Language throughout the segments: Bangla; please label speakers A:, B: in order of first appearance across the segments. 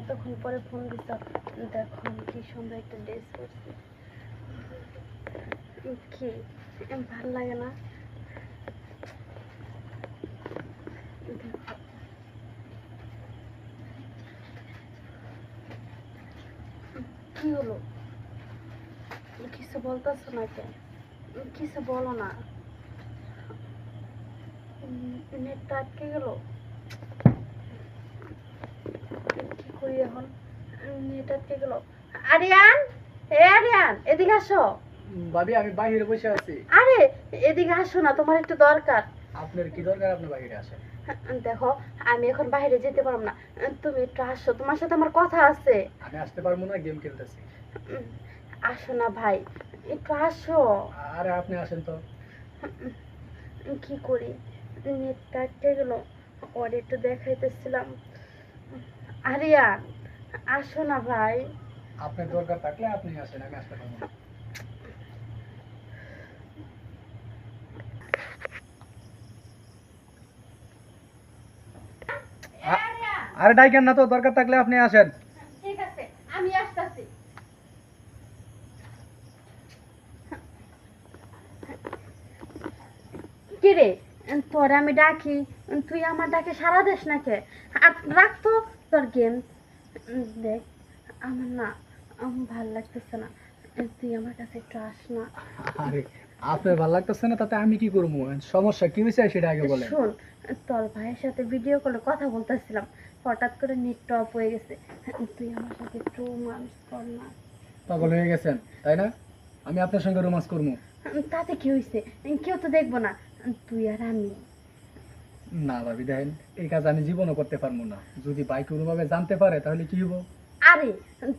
A: এতক্ষণ পরে ফোন দিছ। দেখো আমি কি সুন্দর একটা ড্রেস পরছি। কি ভাল লাগে না? কি হলো? কিছু বলতেছো না কেন? কিছু বলো না। নেটটা আটকে গেল। কি করি এখন? নেট আটকে গেল। আরিয়ান, আরিয়ান, এদিকে আসো।
B: ভাবি আমি বাইরে বসে আছি।
A: আরে এদিকে আসো না, তোমার একটু দরকার।
B: আপনার কি দরকার? আপনি বাইরে আসেন।
A: দেখো আমি এখন বাইরে যেতে পারবো না, তুমি একটু আসো, তোমার সাথে আমার কথা আছে।
B: আমি আসতে পারবো না, গেম খেলতেছি।
A: আসো না ভাই, একটু আসো।
B: আরে আপনি আসেন তো।
A: কি করি? নেটটা আটকে গেল। ওর একটু দেখাইতেছিলাম। আরিয়ান, আসো না ভাই।
B: আপনার দরকার থাকলে আপনি আসেন, আমি আসতে পারবো না। আরে ডাইকেন না তো, দরকার থাকলে আপনি আসেন।
A: ঠিক আছে, আমি আসতেছি। কিরে, তোরে আমি ডাকি, তুই আমার ডাকে সারা দিস না কে? আর রাখতো তোর গেম। দেখ, আমার না ভাল লাগতেছে না, তুই আমার কাছে একটু আস না।
B: আরে আপনার ভালো লাগতেছে না তাতে আমি কি করবো? সমস্যা কি হয়েছে সেটা আগে বলেন।
A: শোন, তোর ভাইয়ের সাথে ভিডিও কলে কথা বলতেছিলাম, হঠাৎ করে নেট অফ হয়ে গেছে। তুই আমার সাথে একটু রোমান্স কর না।
B: পাগল হয়ে গেছেন তাই না? আমি আপনার সঙ্গে রোমান্স করবো?
A: তাতে কি হয়েছে? কেউ তো দেখবো না, তুই আর আমি।
B: না ভাবি দেখেন, এই কাজ আমি জীবনও করতে পারবো না। যদি ভাই কোনোভাবে জানতে পারে তাহলে কি হবো?
A: আরে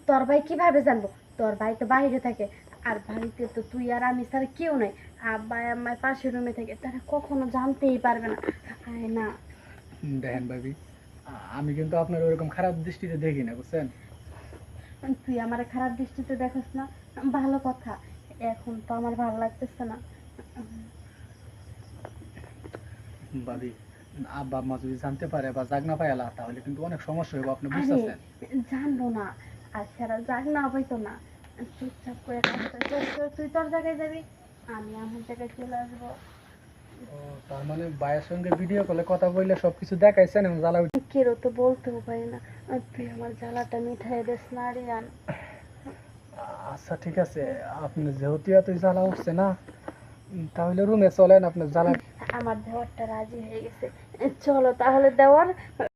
A: তোর ভাই কিভাবে জানবো? তোর ভাই তো বাইরে থাকে, আর বাড়িতে তো তুই আর আমি ছাড়া কেউ নাই। আব্বা আমার পাশের রুমে থাকে, তারা কখনো জানতেই পারবে না। আয় না।
B: দেখেন ভাবি, আমি কিন্তু আপনার ওরকম খারাপ দৃষ্টিতে দেখি না, বুঝছেন?
A: তুই আমার খারাপ দৃষ্টিতে দেখাস না, ভালো কথা। এখন তো আমার ভালো লাগতেছে না।
B: ভাবি, আব্বা আম্মা যদি জানতে পারে বা জাগনা পায়ালা তাহলে কিন্তু অনেক সমস্যা হবে, আপনি
A: আরে
B: বুঝতেছেন?
A: জানবো না, আর সারা যাক না হইতো না। চুপচাপ করে কাজটা শেষ করে তুই তোর জায়গায় যাবি, আমি আমার জায়গায় চলে আসবো।
B: ও, তার মানে ভাইয়ের সঙ্গে ভিডিও কলে কথা বললে সবকিছু দেখাইছেন এবং জ্বালা
A: কেউ তো বলতেও পারি না, আর তুই আমার জ্বালাটা মিঠাই দিস না আরিয়ান।
B: আচ্ছা ঠিক আছে, আপনি যেহেতু এতই জ্বালা উঠছে না, তাহলে রুমে চলেন, আপনার জ্বালা
A: আমার দেওয়ারটা রাজি হয়ে গেছে, চলো তাহলে দেওয়ার।